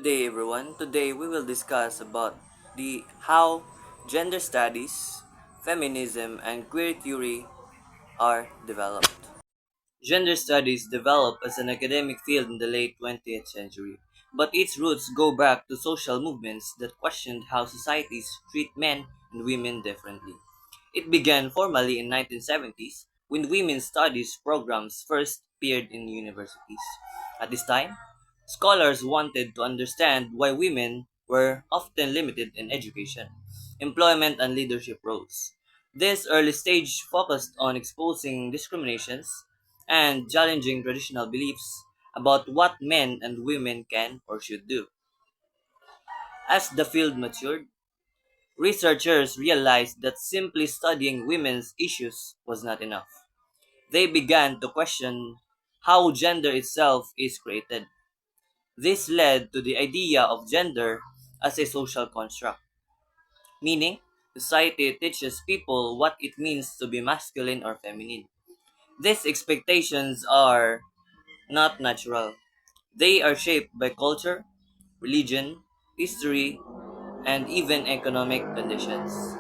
day everyone. Today we will discuss about the how gender studies, feminism and queer theory are developed. Gender studies developed as an academic field in the late 20th century, but its roots go back to social movements that questioned how societies treat men and women differently. It began formally in 1970s when women's studies programs first appeared in universities. At this time, scholars wanted to understand why women were often limited in education, employment, and leadership roles. This early stage focused on exposing discriminations and challenging traditional beliefs about what men and women can or should do. As the field matured, researchers realized that simply studying women's issues was not enough. They began to question how gender itself is created. This led to the idea of gender as a social construct, meaning society teaches people what it means to be masculine or feminine. These expectations are not natural. They are shaped by culture, religion, history, and even economic conditions.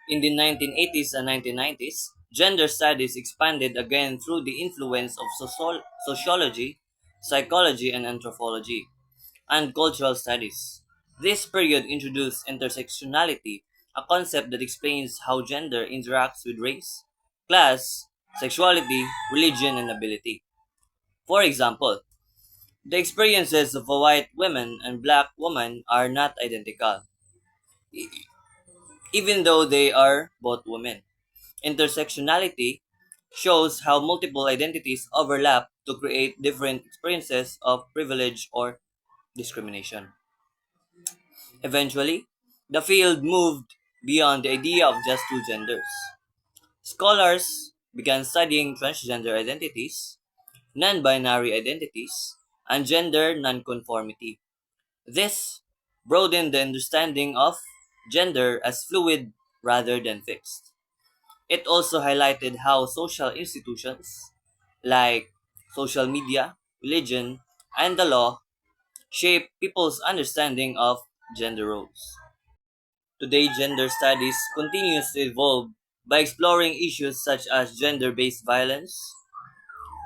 In the 1980s and 1990s, gender studies expanded again through the influence of sociology, psychology, and anthropology, and cultural studies. This period introduced intersectionality, a concept that explains how gender interacts with race, class, sexuality, religion, and ability. For example, the experiences of a white woman and black woman are not identical, e- even though they are both women. Intersectionality shows how multiple identities overlap to create different experiences of privilege or discrimination. Eventually, the field moved beyond the idea of just two genders. Scholars began studying transgender identities, non binary identities, and gender nonconformity. This broadened the understanding of gender as fluid rather than fixed. It also highlighted how social institutions, like social media, religion, and the law, shape people's understanding of gender roles. Today, gender studies continues to evolve by exploring issues such as gender based violence,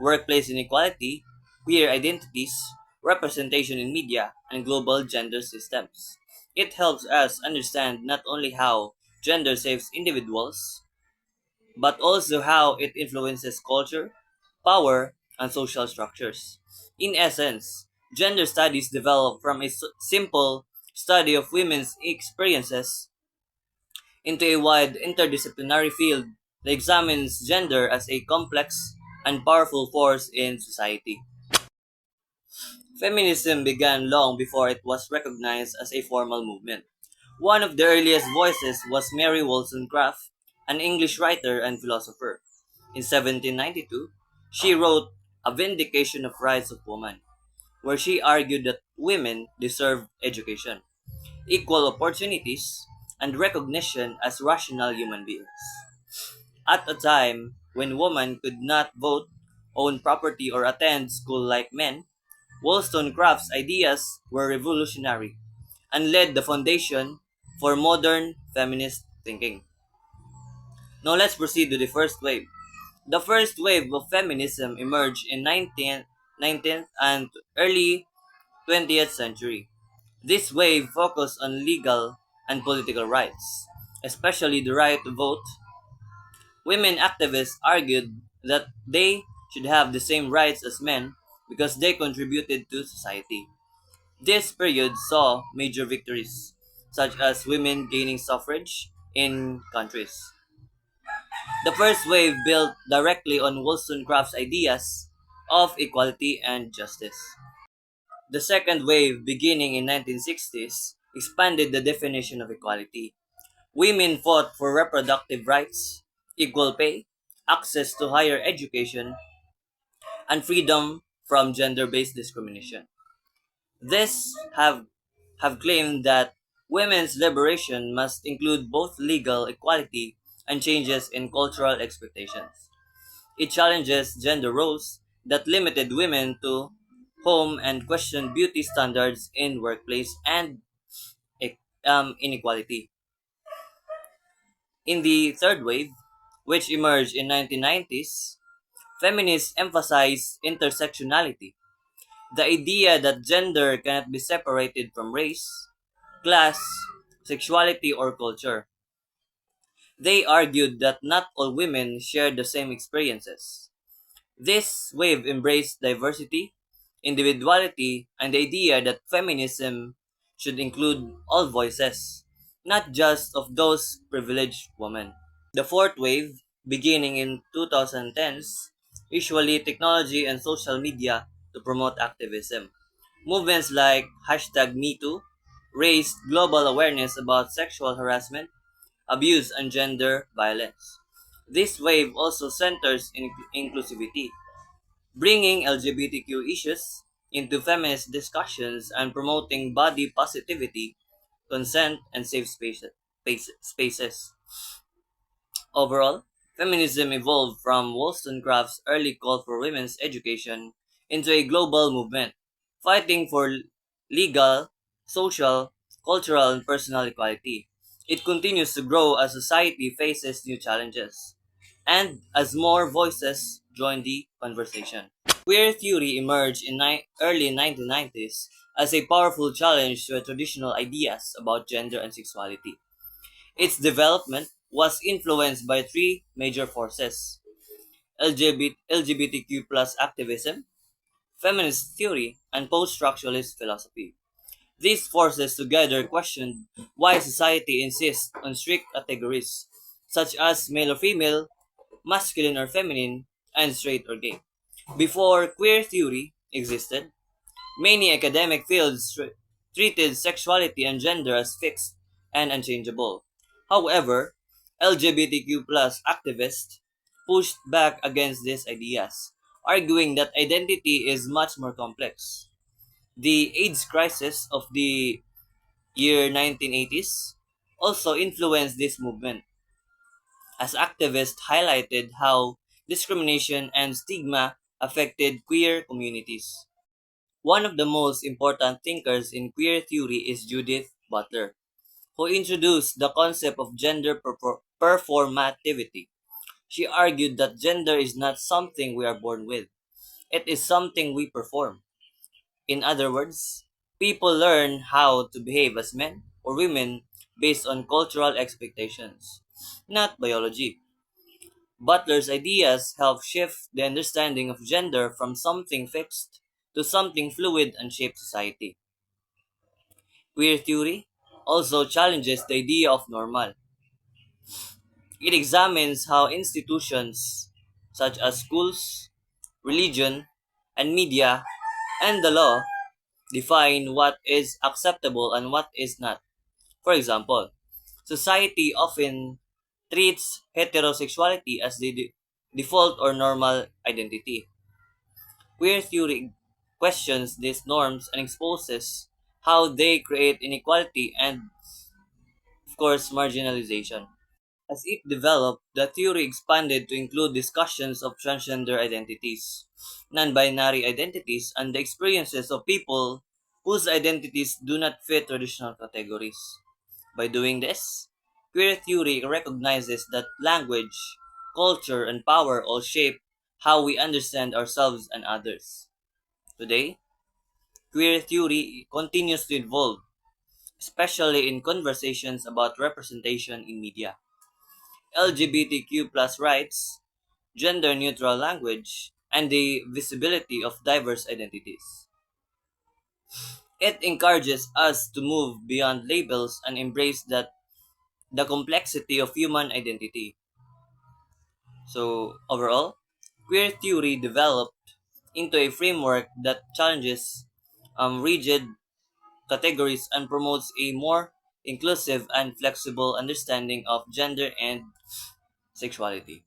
workplace inequality, queer identities, representation in media, and global gender systems. It helps us understand not only how gender shapes individuals, but also how it influences culture, power, and social structures. In essence, gender studies develop from a simple study of women's experiences into a wide interdisciplinary field that examines gender as a complex and powerful force in society. Feminism began long before it was recognized as a formal movement. One of the earliest voices was Mary Wollstonecraft, an English writer and philosopher. In 1792, she wrote A Vindication of Rights of Woman, where she argued that women deserve education, equal opportunities, and recognition as rational human beings. At a time when women could not vote, own property, or attend school like men, Wollstonecraft's ideas were revolutionary and laid the foundation for modern feminist thinking. Now let's proceed to the first wave. The first wave of feminism emerged in 19th and early 20th century. This wave focused on legal and political rights, especially the right to vote. Women activists argued that they should have the same rights as men because they contributed to society. This period saw major victories, such as women gaining suffrage in countries. The first wave built directly on Wollstonecraft's ideas of equality and justice. The second wave, beginning in 1960s, expanded the definition of equality. Women fought for reproductive rights, equal pay, access to higher education, and freedom from gender-based discrimination. This have claimed that women's liberation must include both legal equality and changes in cultural expectations. It challenges gender roles that limited women to home and questioned beauty standards in workplace and inequality. In the third wave, which emerged in 1990s, feminists emphasized intersectionality, the idea that gender cannot be separated from race, class, sexuality, or culture. They argued that not all women share the same experiences. This wave embraced diversity, individuality, and the idea that feminism should include all voices, not just of those privileged women. The fourth wave, beginning in 2010s, usually technology and social media to promote activism. Movements like #MeToo raised global awareness about sexual harassment, abuse, and gender violence. This wave also centers in inclusivity, bringing LGBTQ issues into feminist discussions and promoting body positivity, consent, and safe spaces. Overall, feminism evolved from Wollstonecraft's early call for women's education into a global movement, fighting for legal, social, cultural, and personal equality. It continues to grow as society faces new challenges, and as more voices join the conversation. Queer theory emerged in early 1990s as a powerful challenge to traditional ideas about gender and sexuality. Its development was influenced by three major forces: LGBTQ plus activism, feminist theory, and post-structuralist philosophy. These forces together questioned why society insists on strict categories, such as male or female, masculine or feminine, and straight or gay. Before queer theory existed, many academic fields treated sexuality and gender as fixed and unchangeable. However, LGBTQ plus activists pushed back against these ideas, arguing that identity is much more complex. The AIDS crisis of the year 1980s also influenced this movement, as activists highlighted how discrimination and stigma affected queer communities. One of the most important thinkers in queer theory is Judith Butler, who introduced the concept of gender performativity. She argued that gender is not something we are born with, it is something we perform. In other words, people learn how to behave as men or women based on cultural expectations, not biology. Butler's ideas help shift the understanding of gender from something fixed to something fluid and shape society. Queer theory also challenges the idea of normal. It examines how institutions such as schools, religion, and media, and the law define what is acceptable and what is not. For example, society often treats heterosexuality as the default or normal identity. Queer theory questions these norms and exposes how they create inequality and, of course, marginalization. As it developed, the theory expanded to include discussions of transgender identities, non-binary identities, and the experiences of people whose identities do not fit traditional categories. By doing this, queer theory recognizes that language, culture, and power all shape how we understand ourselves and others. Today, queer theory continues to evolve, especially in conversations about representation in media, LGBTQ plus rights, gender neutral language, and the visibility of diverse identities. It encourages us to move beyond labels and embrace the complexity of human identity. So, overall, queer theory developed into a framework that challenges rigid categories and promotes a more inclusive and flexible understanding of gender and sexuality.